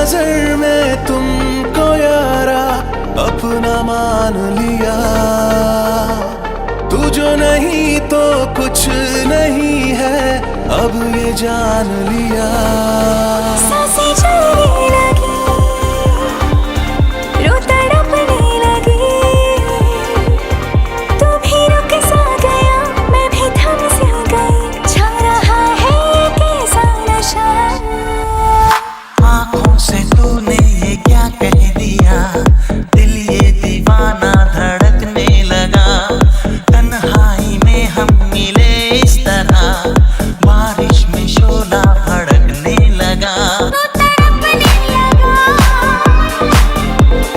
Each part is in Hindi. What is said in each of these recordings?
नजर में तुमको यारा अपना मान लिया। तू जो नहीं तो कुछ नहीं है, अब ये जान लिया। सांसें चलने लगी, रो तड़पने लगी। तू भी रुक सा गया, मैं भी थम सा गई। छा रहा है कैसा नशा। आँखों से तूने ये क्या कह दिया, दिल ये दीवाना धड़कने लगा। तन्हाई में हम मिले इस तरह, बारिश में शोला भड़कने लगा। रो तड़पने लगा,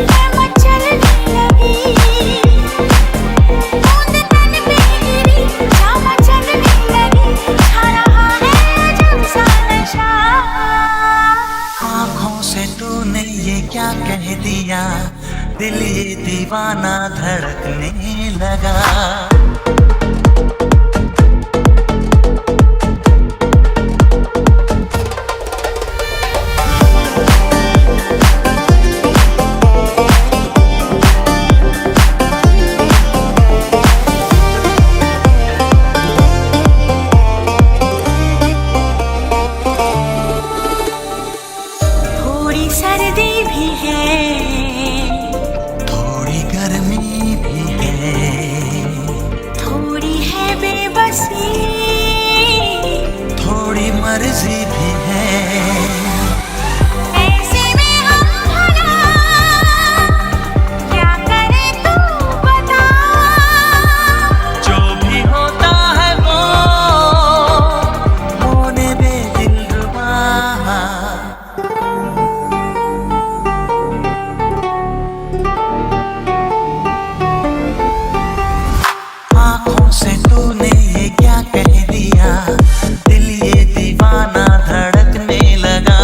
मैं मचलने लगी। बूंद तन पे गिरी, जामा चलने लगी। छा रहा है अजब सा नशा। आँखों से तूने ये क्या कह दिया, दिल ये दीवाना धड़कने लगा। थोड़ी सर्दी भी है, थोड़ी गर्मी भी है, थोड़ी है बेबसी। थोड़ी मर्जी भी है। ऐसे में हम भला क्या करें तू बता। जो भी होता है वो होने दे दिलरुबा। आँखों से तूने ये क्या कह दिया, दिल ये दीवाना धड़कने लगा।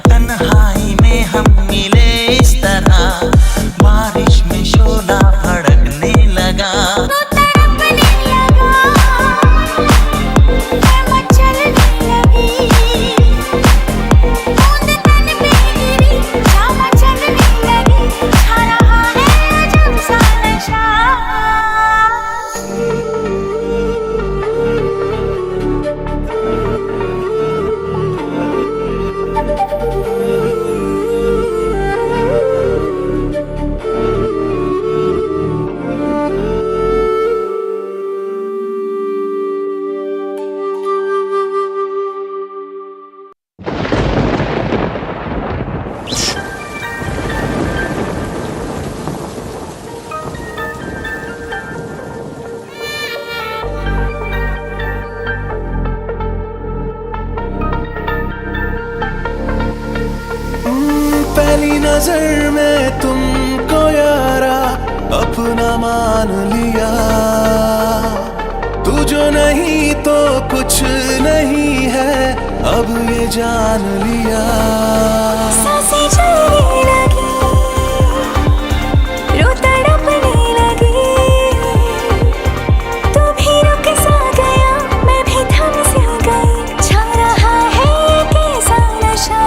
तन्हाई में हम मिले इस तरह, बारिश में शोला भड़कने लगा। रो तड़पने लगा, मैं मचलने लगी। बूंद तन पे गिरी, जामा चलने लगी। छा रहा है अजब सा नशा। पहली नजर में तुमको यारा अपना मान लिया। तू जो नहीं तो कुछ नहीं है, अब ये जान लिया। सांसें चलने लगी, रो तड़पने लगी। तू भी रुक सा गया, मैं भी थम सा गई। छा रहा है कैसा नशा।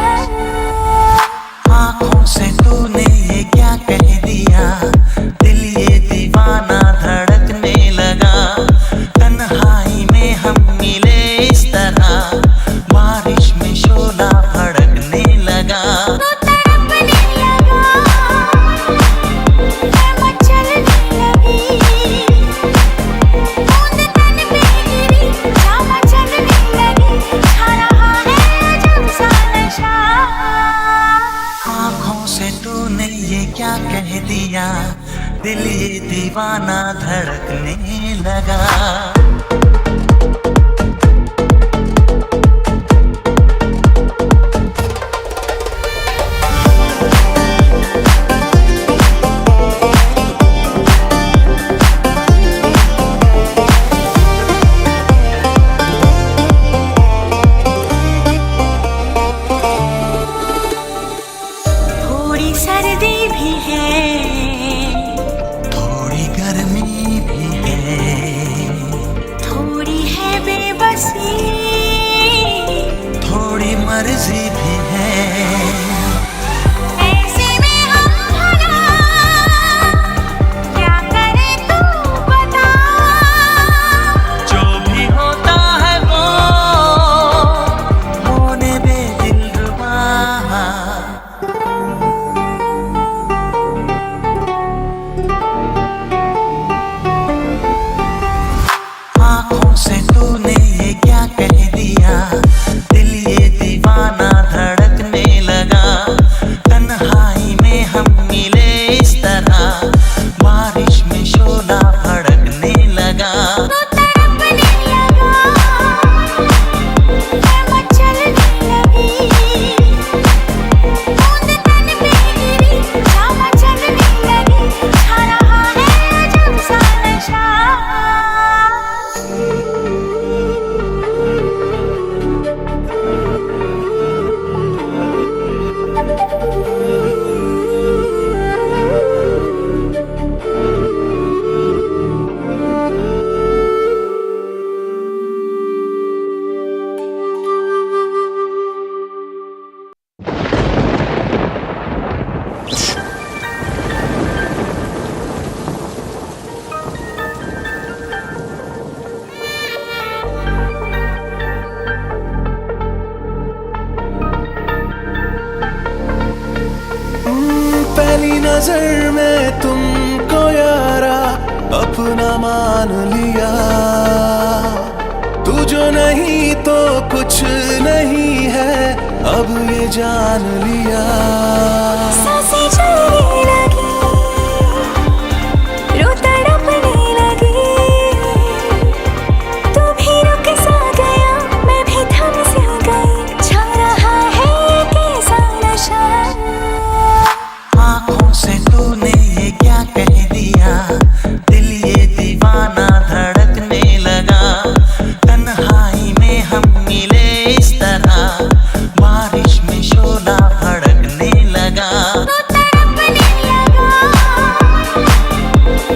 आँखों से तूने ये क्या कह दिया, दिल ये दीवाना धड़कने लगा। तन्हाई में हम मिले इस तरह, बारिश में शोला भड़कने लगा। रो तड़पने लगा, मैं मचलने लगी। बूंद तन पे गिरी, जामा चलने लगी। छा रहा है अजब सा नशा। आँखों से तूने ये क्या कह दिया, दिल ये दीवाना धड़कने लगा। थोड़ी सर्दी भी है, थोड़ी गर्मी भी है, नजर में तुमको यारा अपना मान लिया। तू जो नहीं तो कुछ नहीं है, अब ये जान लिया। सांसें चलने लगी, रूह तड़पने लगी। तू भी रुक सा गया, मैं भी थम सी गई। छा रहा है कैसा नशा। आँखों से तूने ये क्या कह दिया, दिल ये दीवाना धड़कने लगा। तन्हाई में हम मिले इस तरह, बारिश में शोला भड़कने लगा। तू तड़पने लगा,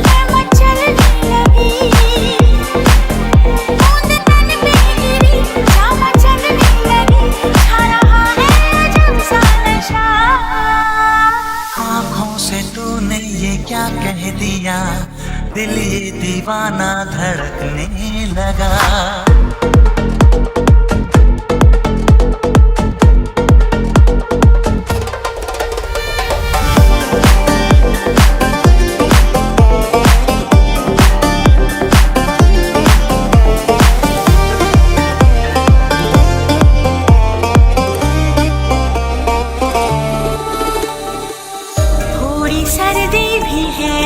मैं मचलने लगी। बूंद तन पे गिरी, जामा चलने लगी। छा रहा है जब सा नशा। आँखों से तूने ये क्या कह दिया, दिल ये दीवाना धड़कने लगा। थोड़ी सर्दी भी है,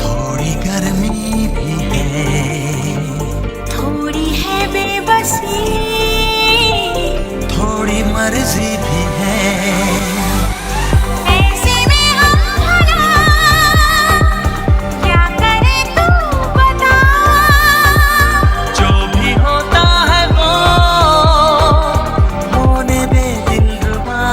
थोड़ी गर्मी भी है, थोड़ी है बेबसी। थोड़ी मर्जी भी है। ऐसे में हम भला क्या करें तू बता। जो भी होता है वो होने दे दिलरुबा।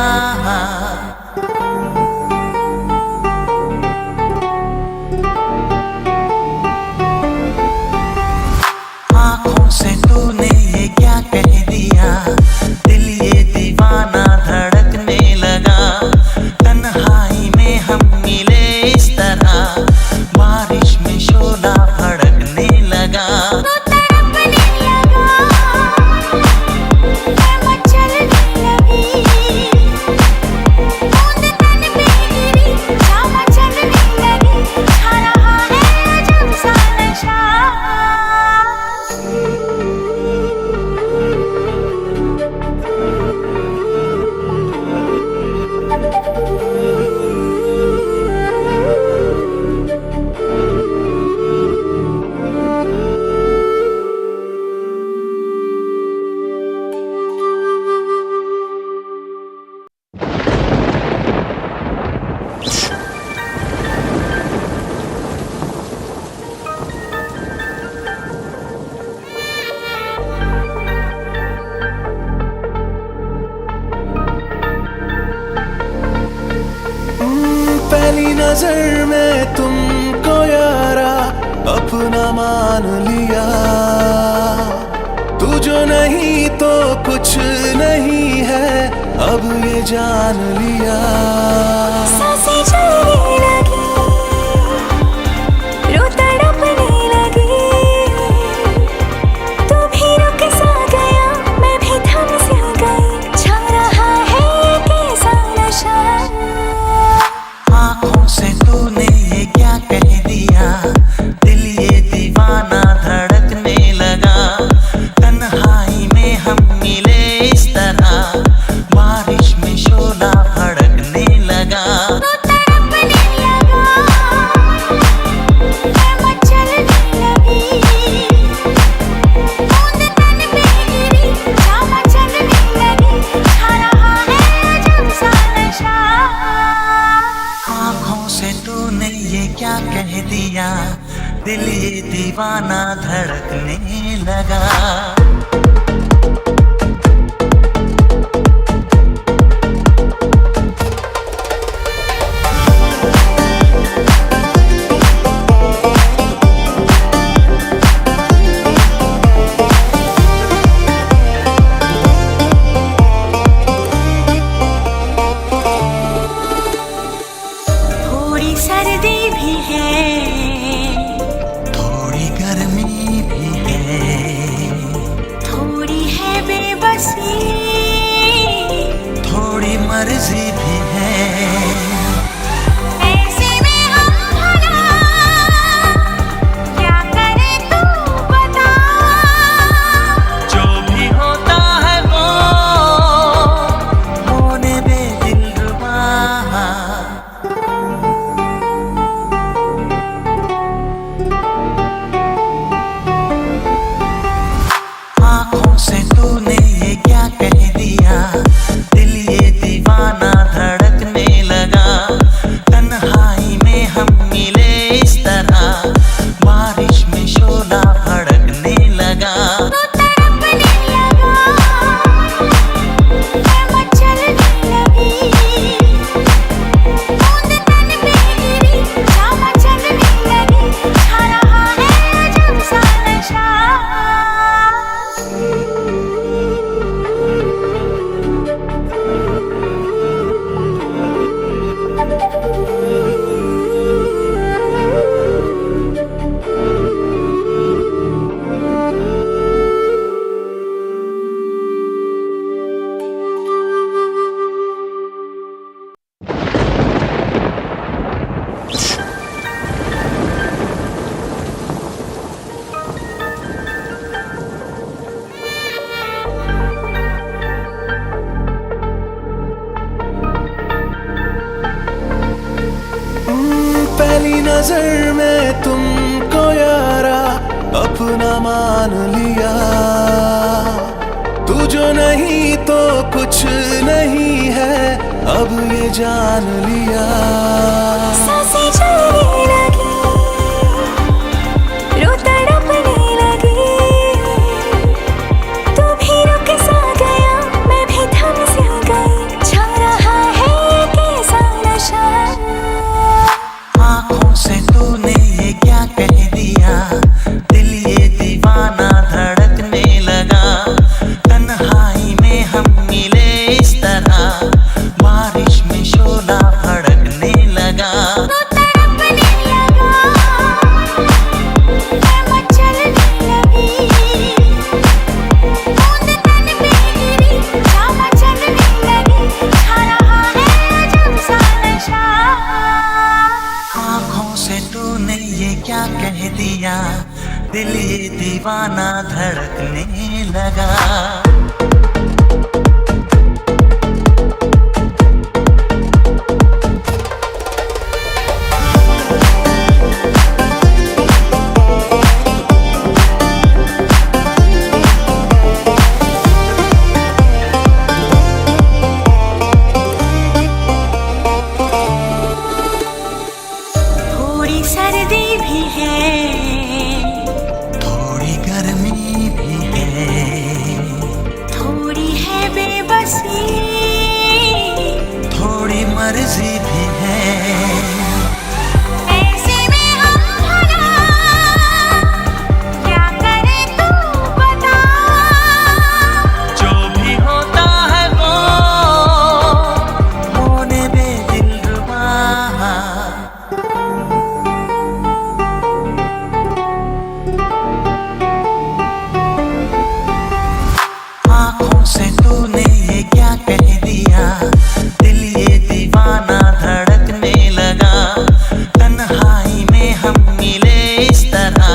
आँखों से तूने ये क्या कह दिया, दिल ये दीवाना धड़कने लगा। तन्हाई में हम मिले इस तरह, बारिश में शोला भड़कने लगा। तू तड़पने लगा, मैं मचलने लगी। बूंद तन पे गिरी, जामा चलने लगी। छा रहा है जब सा नशा। पहली नजर में तुमको यारा अपना मान लिया। तू जो नहीं तो कुछ नहीं है, अब ये जान लिया। सांसें चलने लगी, रूह तड़पने लगी। तू भी रुक सा गया, मैं भी थम सी गई। छा रहा है कैसा नशा। आँखों से तूने ये क्या कह दिया, दिल ये दीवाना धड़कने लगा। तन्हाई में हम मिले इस तरह, बारिश में शोला भड़कने लगा। तू तड़पने लगा, मैं मचलने लगी। बूंद तन पे गिरी, जामा चलने लगी। छा रहा है जब सा नशा। आँखों से तूने ये क्या कह दिया, दिल ये दीवाना धड़कने लगा। थोड़ी सर्दी भी है, थोड़ी गर्मी भी है, नजर में तुमको यारा अपना मान लिया। तू जो नहीं तो कुछ नहीं है, अब ये जान लिया। सांसें चलने लगी, रो तड़पने लगी। तू भी रुक सा गया, मैं भी थम सा गई। छा रहा है कैसा नशा। आँखों से तूने ये क्या कह दिया, दिल ये दीवाना धड़कने लगा। तन्हाई में हम मिले इस तरह, बारिश में शोला भड़कने लगा। रो तड़पने लगा, मैं मचलने लगी। बूंद तन पे गिरी, जामा चलने लगी। छा रहा है जब सा नशा। आँखों से तूने ये क्या कह दिया, दिल ये दीवाना धड़कने लगा। थोड़ी सर्दी भी है, थोड़ी गर्मी भी है, थोड़ी है बेबसी। थोड़ी मर्जी भी है। ऐसे में हम भला क्या करें तू बता। जो भी होता है वो होने दे दिलरुबा। आँखों से तूने ये क्या कह दिया, दिल ये दीवाना धड़कने लगा। तन्हाई में हम मिले इस तरह,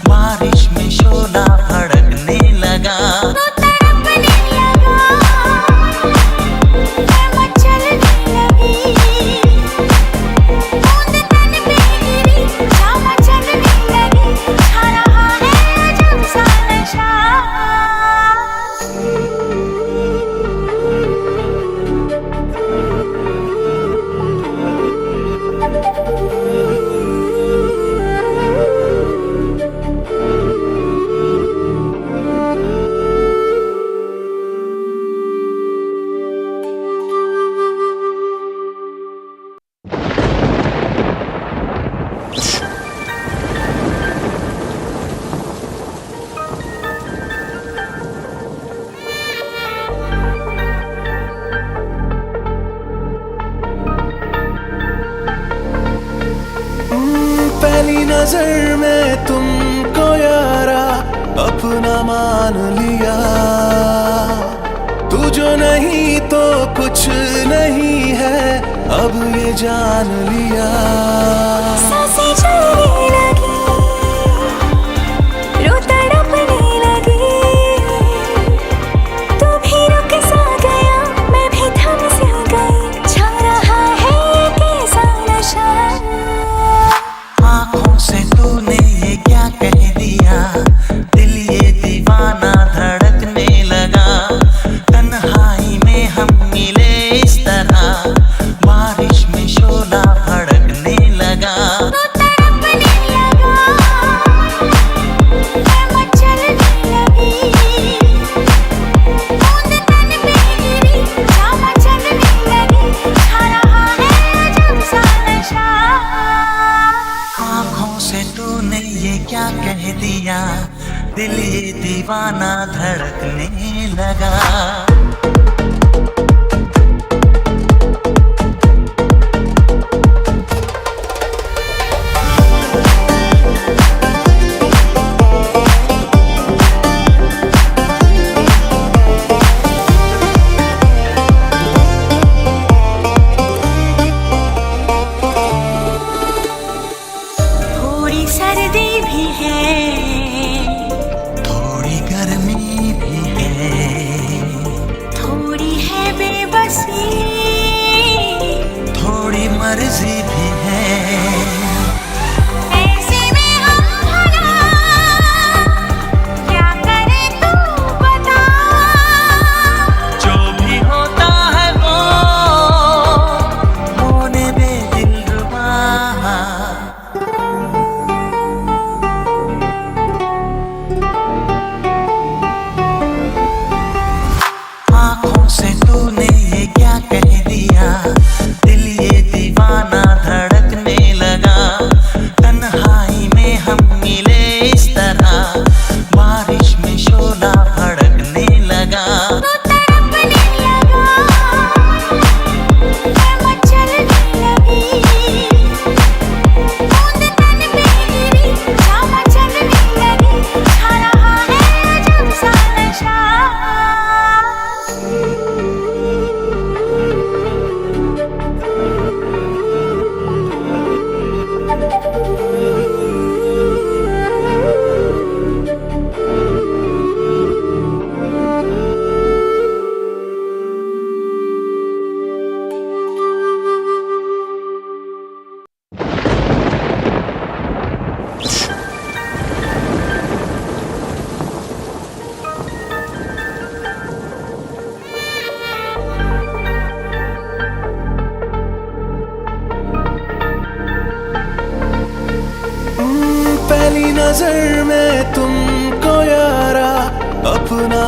बारिश में शोला भड़कने लगा। रो तड़पने लगा, मैं मचलने लगी। बूंद तन पे गिरी, जामा चलने लगी। छा रहा है जब सा नशा। पहली नजर में तुमको यारा अपना मान लिया। तू जो नहीं तो कुछ नहीं है, अब ये जान लिया। सांसें चलने लगी, रो तड़पने लगी। तू भी रुक सा गया, मैं भी थम सा गई। छा रहा है कैसा नशा। आँखों से तूने ये क्या कह दिया, दिल ये दीवाना धड़कने लगा। तन्हाई में हम मिले इस तरह, बारिश में शोला भड़कने लगा। रो तड़पने लगा, मैं मचलने लगी। बूंद तन पे गिरी, जामा चलने लगी। छा रहा है जब सा नशा। आँखों से तूने ये क्या कह दिया, दिल ये दीवाना धड़कने लगा। थोड़ी सर्दी भी है, थोड़ी गर्मी भी है,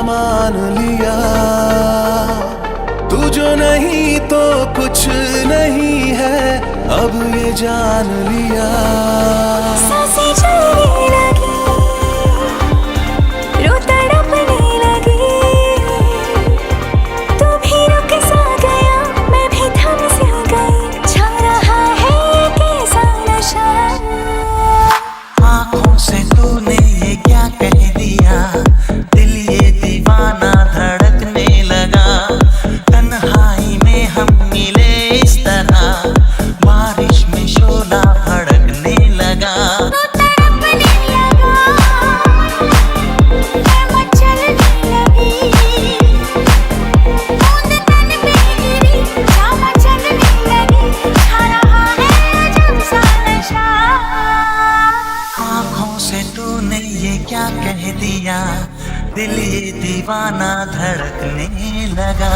मान लिया। तू जो नहीं तो कुछ नहीं है, अब ये जान लिया। सांसें चलने लगी, रूह तड़पने लगी। तू भी रुक सा गया, मैं भी थम सी गई। छा रहा है कैसा नशा। आँखों से तूने ये क्या कह दिया, दिल ये दीवाना धड़कने लगा। तन्हाई में हम मिले इस तरह, बारिश में शोला भड़कने लगा। रूह तड़पने लगा, मैं मचलने लगी। बूंद तन पे गिरी, जामा चलने लगी। छा रहा है जब सा नशा। आँखों से तूने ये क्या कह दिया, दिल ये दीवाना धड़कने लगा।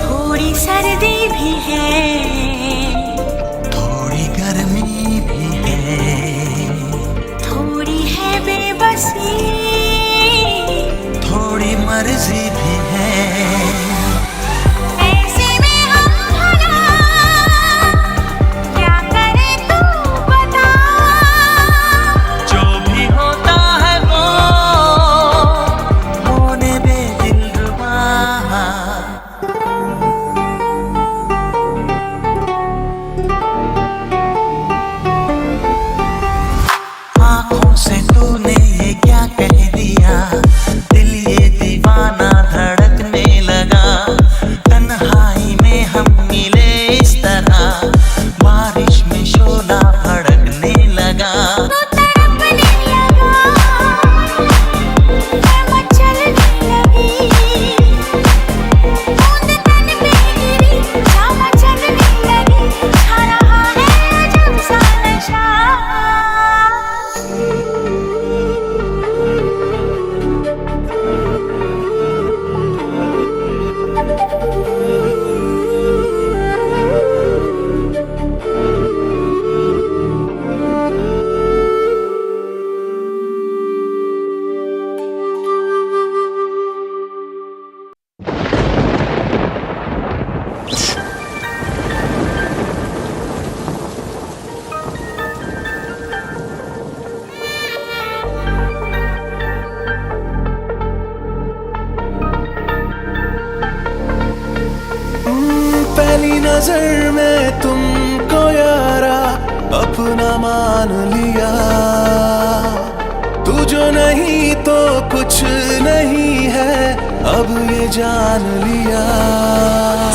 थोड़ी सर्दी भी है, थोड़ी गर्मी भी है, थोड़ी है बेबसी। थोड़ी मर्जी भी है। ऐसे में हम भला क्या करें तू बता। जो भी होता है वो होने दे दिलरुबा। आँखों से तूने ये क्या कह दिया, दिल ये दीवाना धड़कने लगा। तन्हाई में हम मिले इस तरह, बारिश में शोला भड़कने लगा। रूह तड़पने लगा, मैं मचलने लगी। बूंद तन पे गिरी, जामा चलने लगी। छा रहा है जब सा नशा। पहली नजर में तुमको यारा अपना मान लिया। तू जो नहीं तो कुछ नहीं है, अब ये जान लिया।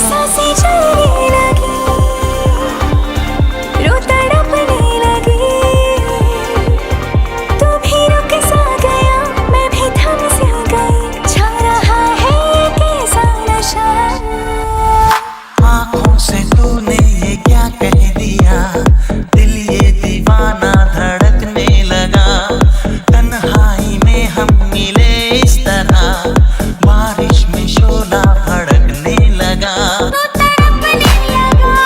सांसें चलने लगी, रूह तड़पने लगी। तू भी रुक सा गया, मैं भी थम सी गई। छा रहा है कैसा नशा। आँखों से तूने ये क्या कह दिया, दिल ये दीवाना धड़कने लगा। तन्हाई में हम मिले इस तरह, बारिश में शोला भड़कने लगा। रूह तड़पने लगा,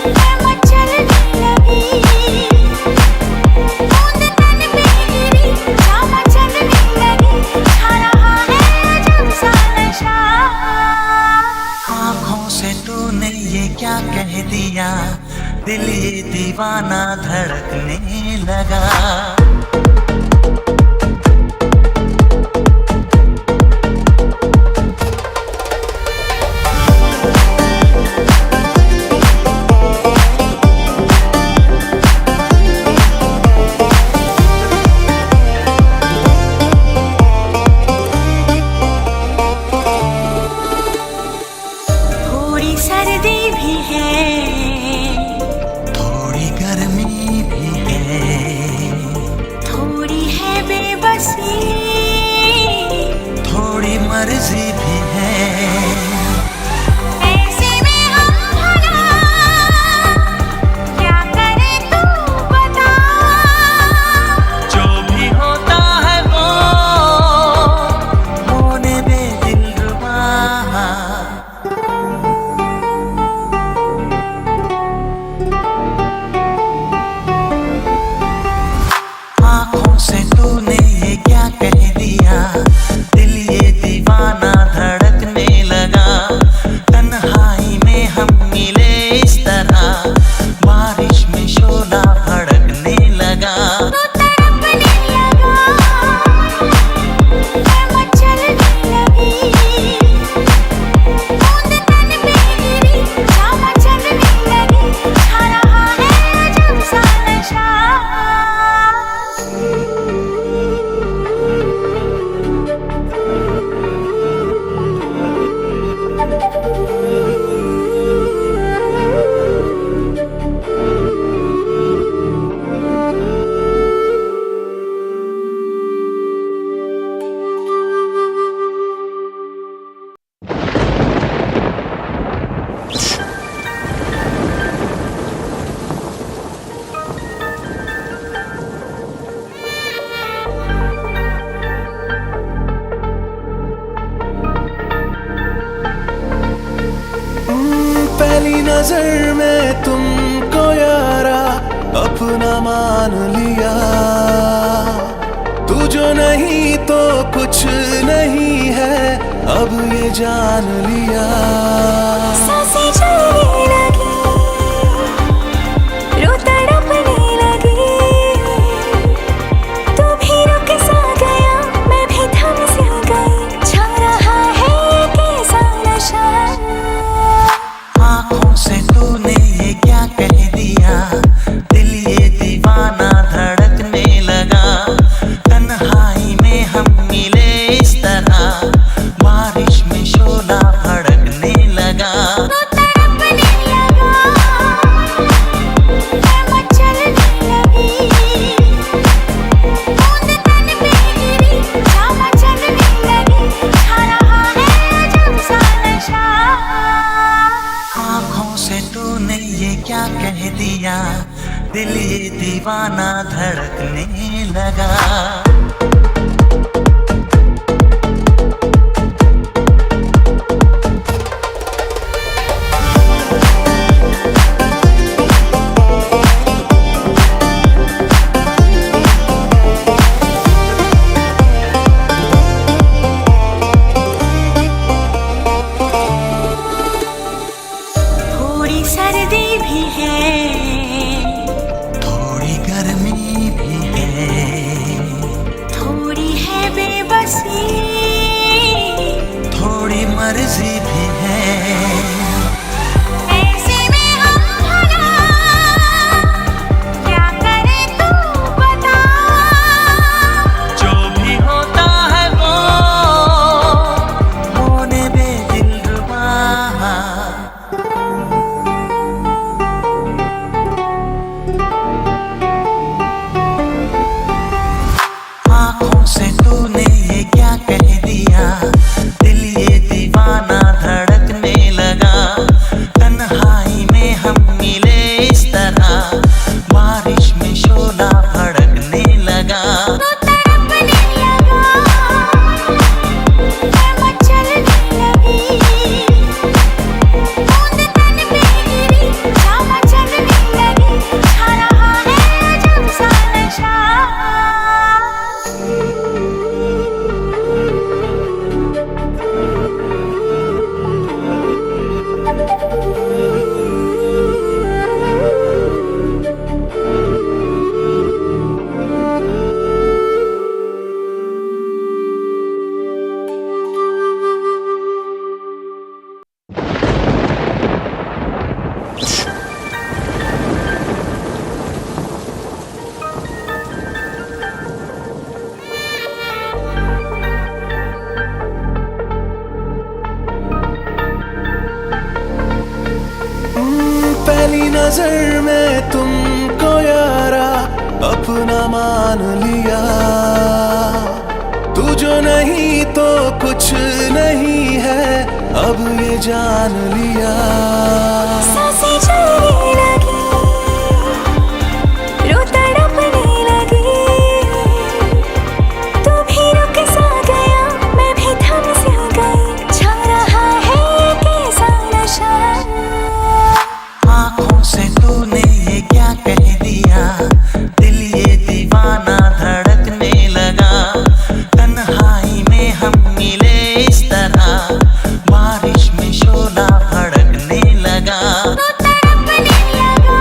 मैं मचलने लगी। बूंद तन पे गिरी, जामा चलने लगी। छा रहा है जब सा नशा। आँखों से तूने ये क्या कह दिया, दिल ये दीवाना धड़कने लगा। थोड़ी सर्दी भी है, थोड़ी गर्मी भी है, थोड़ी नजर में तुमको यारा अपना मान लिया। तू जो नहीं तो कुछ नहीं है, अब ये जान लिया। सांसें चलने लगी, रो तड़पने लगी। तू भी रुक सा गया, मैं भी थम सा गई। छा रहा है कैसा नशा। आँखों से तूने ये क्या कह दिया, दिल ये दीवाना धड़कने लगा। तन्हाई में हम मिले इस तरह, बारिश में शोला भड़कने लगा। रो तड़पने लगा, मैं मचलने लगी। बूंद तन पे गिरी, जामा चलने लगी। छा रहा है जब सा नशा। आँखों से तूने ये क्या कह दिया, दिल ये दीवाना धड़कने लगा। थोड़ी सर्दी भी है, थोड़ी गर्मी भी है, थोड़ी है बेबसी। थोड़ी मर्जी भी है। ऐसे में हम भला क्या करें तू बता। जो भी होता है वो होने दे दिलरुबा। आँखों से तूने ये क्या कह दिया, दिल ये दीवाना धड़कने लगा। तन्हाई में हम मिले इस तरह, बारिश में शोला भड़कने लगा। रो तड़पने लगा, मैं मचलने लगी। बूंद तन पे गिरी, जामा चलने लगी। छा रहा है जब सा नशा। पहली नजर में तुमको यारा अपना मान लिया। तू जो नहीं तो कुछ नहीं है, अब ये जान लिया। सांसें चलने लगी, रो तड़पने लगी। तू भी रुक सा गया, मैं भी थम सा गई। छा रहा है कैसा नशा। आँखों से तूने ये क्या कह दिया, दिल ये दीवाना धड़कने लगा। तन्हाई में हम मिले इस तरह, बारिश में शोला भड़कने लगा। रो तड़पने लगा,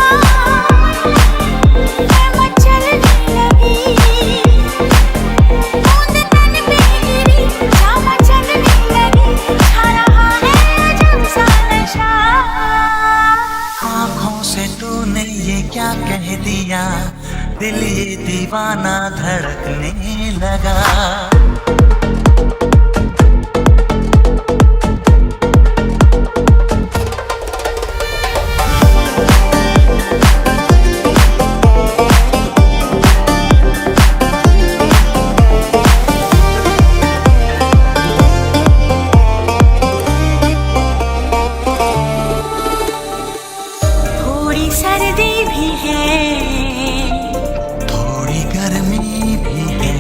मैं मचलने लगी। बूंद तन पे गिरी, जामा चलने लगी। छा रहा है जब सा नशा। आँखों से तूने ये क्या कह दिया, दिल ये दीवाना धड़कने लगा। थोड़ी सर्दी भी है, थोड़ी गर्मी भी है,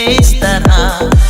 इस तरह